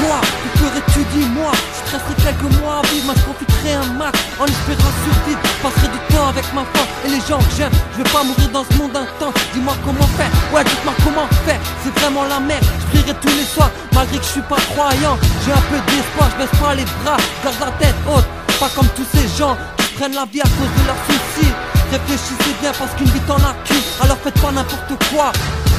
Toi, que ferais-tu, dis-moi? Je te resterai quelques mois à vivre, moi je profiterai un max en espérant survivre. Passerai du temps avec ma femme et les gens que j'aime. Je vais pas mourir dans ce monde intense. Dis-moi comment faire, ouais dites-moi comment faire. C'est vraiment la merde, je prierai tous les soirs. Malgré que je suis pas croyant, j'ai un peu d'espoir, je baisse pas les bras, je garde la tête haute. Pas comme tous ces gens qui prennent la vie à cause de leurs soucis. Réfléchissez bien parce qu'une vie t'en a qu'une, alors faites pas n'importe quoi.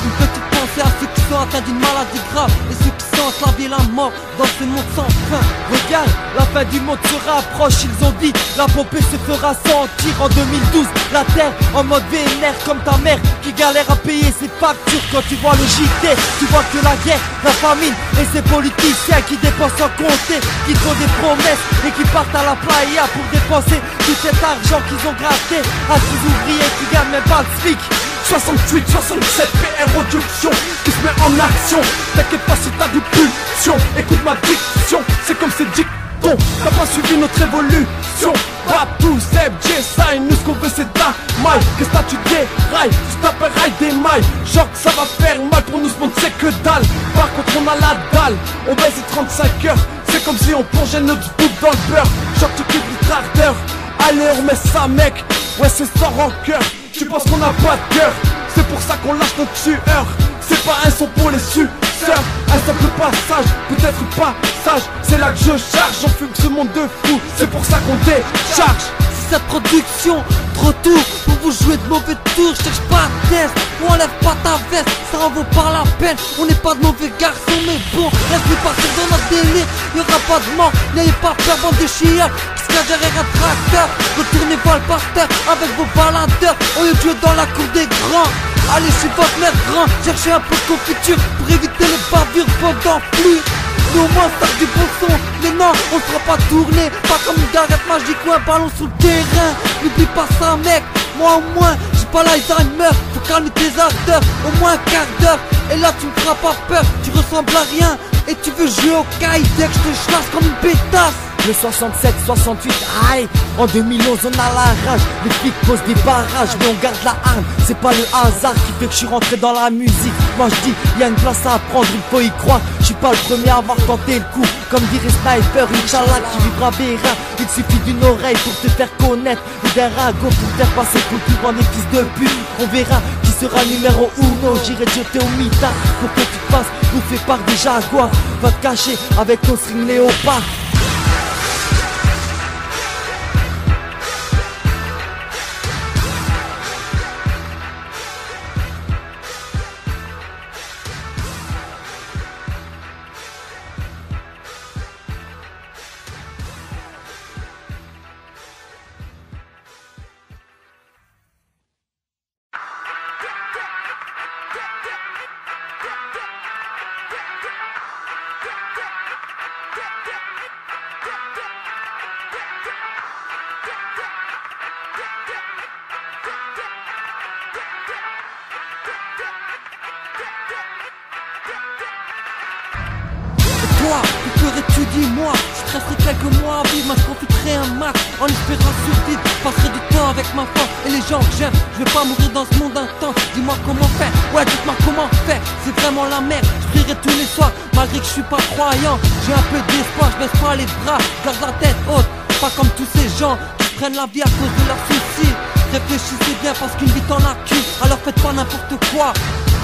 Une petite pensée à ceux qui sont atteints d'une maladie grave et ceux qui sentent la vie et la mort dans ce monde sans fin. Regarde, la fin du monde se rapproche, ils ont dit la pompée se fera sentir en 2012. La terre en mode vénère comme ta mère qui galère à payer ses factures. Quand tu vois le JT, tu vois que la guerre, la famine et ces politiciens qui dépensent sans compter, qui font des promesses et qui partent à la playa pour dépenser tout cet argent qu'ils ont gratté à ces ouvriers qui gagnent même pas le SMIC. 68, 67, PR Production qui se met en action. T'inquiète pas si t'as des pulsions, écoute ma diction, c'est comme ces dictons. T'as pas suivi notre évolution. Babou, Seb, J-Sign, nous ce qu'on veut c'est ta maille. Qu'est-ce que tu dérailles, tu t'appellerais des mailles. Genre que ça va faire mal pour nous ce monde c'est que dalle. Par contre on a la dalle, on baisse 35 heures. C'est comme si on plongeait notre bouffe dans le beurre. Genre tu quittes le tracteur, allez on met ça mec. Ouais c'est sans rancœur. Tu penses qu'on n'a pas de cœur, c'est pour ça qu'on lâche notre sueur. C'est pas un son pour les suceurs, un simple passage, peut-être pas sage. C'est là que je charge, j'enfume ce monde de fou. C'est pour ça qu'on décharge. Cette production, trop tôt pour vous jouer de mauvais tours. Je cherche pas de test, on enlève pas ta veste, ça en vaut pas la peine. On n'est pas de mauvais garçons mais bon, restez partir dans notre délire. Y'aura pas de mort, n'ayez pas peur bande de chiens qui se cache derrière un tracteur. Retournez voir le pasteur avec vos baladeurs au lieu de jouer dans la cour des grands. Allez chez votre mère grand, cherchez un peu de confiture pour éviter les bavures pendant plus. Nous au moins ça du bon son, mais non on se fera pas tourner. Pas comme une garette magique ou un ballon sous le terrain. N'oublie pas ça mec, moi au moins j'ai pas l'Alzheimer. Faut calmer tes ardeurs, au moins un quart d'heure. Et là tu me feras pas peur, tu ressembles à rien. Et tu veux jouer au caille dès que je te chasse comme une pétasse. Le 67, 68, aïe. En 2011 on a la rage. Les flics posent des barrages mais on garde la arme. C'est pas le hasard qui fait que je suis rentré dans la musique. Moi je dis, y'a une place à apprendre, il faut y croire. Je suis pas le premier à avoir tenté le coup. Comme dirait Sniper, Inch'Allah qui vivra Bérin. Il suffit d'une oreille pour te faire connaître et d'un ragot pour faire passer pour le plus grand des fils de pute. On verra qui sera numéro 1. J'irai te jeter au mitard pour que tu te fasses bouffer par des jaguars. Va te cacher avec ton string léopard. Toi, que ferais-tu, dis-moi? Je te resterai quelques mois à vivre, moi je profiterai un max en espérant survivre. Passerai du temps avec ma femme et les gens que j'aime. Je vais pas mourir dans ce monde intense. Dis-moi comment faire, ouais dites-moi comment faire. C'est vraiment la merde, je prierai tous les soirs. Malgré que je suis pas croyant, j'ai un peu d'espoir, je baisse pas les bras, je garde la tête haute. Pas comme tous ces gens qui prennent la vie à cause de leurs soucis. Réfléchissez bien parce qu'une vie t'en a qu'une, alors faites pas n'importe quoi.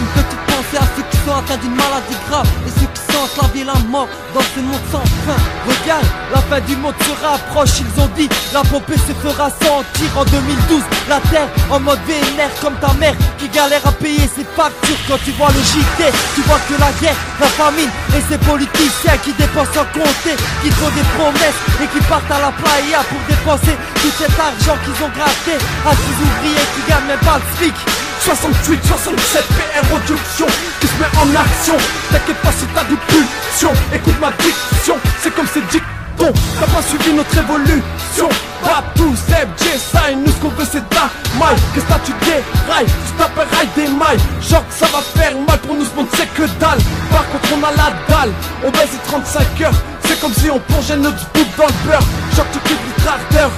Une petite pensée à ceux qui sont atteints d'une maladie grave et ceux qui sentent la vie et la mort dans ce monde sans fin. Regarde, la fin du monde se rapproche, ils ont dit la pompée se fera sentir en 2012. La terre en mode vénère comme ta mère qui galère à payer ses factures. Quand tu vois le JT, tu vois que la guerre, la famine et ces politiciens qui dépensent sans compter, qui font des promesses et qui partent à la playa pour dépenser tout cet argent qu'ils ont gratté à ces ouvriers qui gagnent même pas le SMIC. 68, 67, PR Production qui se met en action. T'inquiète pas si t'as des pulsions, écoute ma diction, c'est comme ces dictons. dicton. T'as pas suivi notre évolution. Babou, Seb, J-Sign, nous ce qu'on veut c'est ta maille. Qu'est-ce que tu dérailles, tu t'appellerais des mailles. Genre que ça va faire mal pour nous se montrer que dalle. Par contre on a la dalle, on baisse 35 heures. C'est comme si on plongeait notre bouffe dans le beurre. Genre tu quittes le tracteur.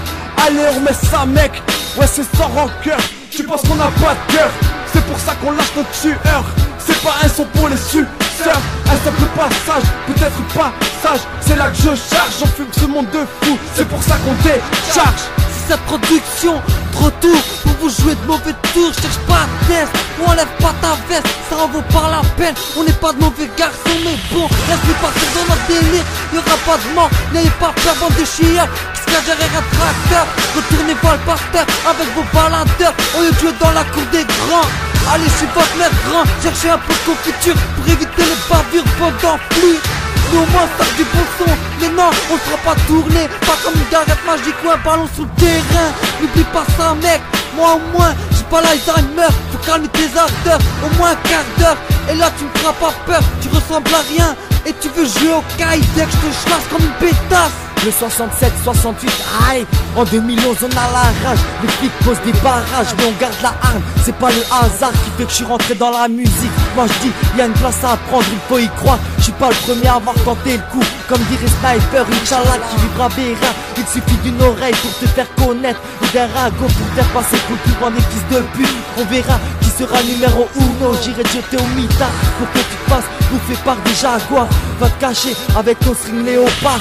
Allez on met ça mec, ouais c'est sans rancœur. Tu penses qu'on a pas de cœur, c'est pour ça qu'on lâche notre sueur. C'est pas un son pour les suceurs, un simple passage, peut-être pas sage. C'est là que je charge, j'enfume ce monde de fou. C'est pour ça qu'on décharge. C'est cette production, trop tôt pour vous jouer de mauvais tours. Je cherche pas de test, on enlève pas ta veste, ça en vaut pas la peine. On n'est pas de mauvais garçons mais bon, laisse-nous partir dans notre délire. Y'aura pas de mort, n'ayez pas peur bande de chiens qui se cache derrière un tracteur. Retournez voir le parterre avec vos baladeurs au lieu de jouer dans la cour des grands. Allez chez votre mère grand, cherchez un peu de confiture pour éviter les bavures pendant pluie. Nous au moins ça du bon son, mais non on sera pas tourné, pas comme une garette magique ou un ballon sous le terrain. N'oublie pas ça mec, moi au moins j'ai pas l'Alzheimer. Faut calmer tes ardeurs, au moins un quart d'heure. Et là tu me feras pas peur, tu ressembles à rien. Et tu veux jouer au caille dès que je te chasse comme une pétasse. Le 67, 68, aïe. En 2011 on a la rage. Les flics posent des barrages mais on garde la arme. C'est pas le hasard qui fait que je suis rentré dans la musique. Moi je dis y'a une place à prendre, il faut y croire. Je suis pas le premier à avoir tenté le coup. Comme dirait Sniper, Inch'Allah qui vibre à Bérin. Il suffit d'une oreille pour te faire connaître et d'un ragot pour faire passer culture en des fils de pute. On verra qui sera numéro 1. J'irai te jeter au mitard pour que tu te fasses bouffer par des jaguars. Va te cacher avec ton string léopard.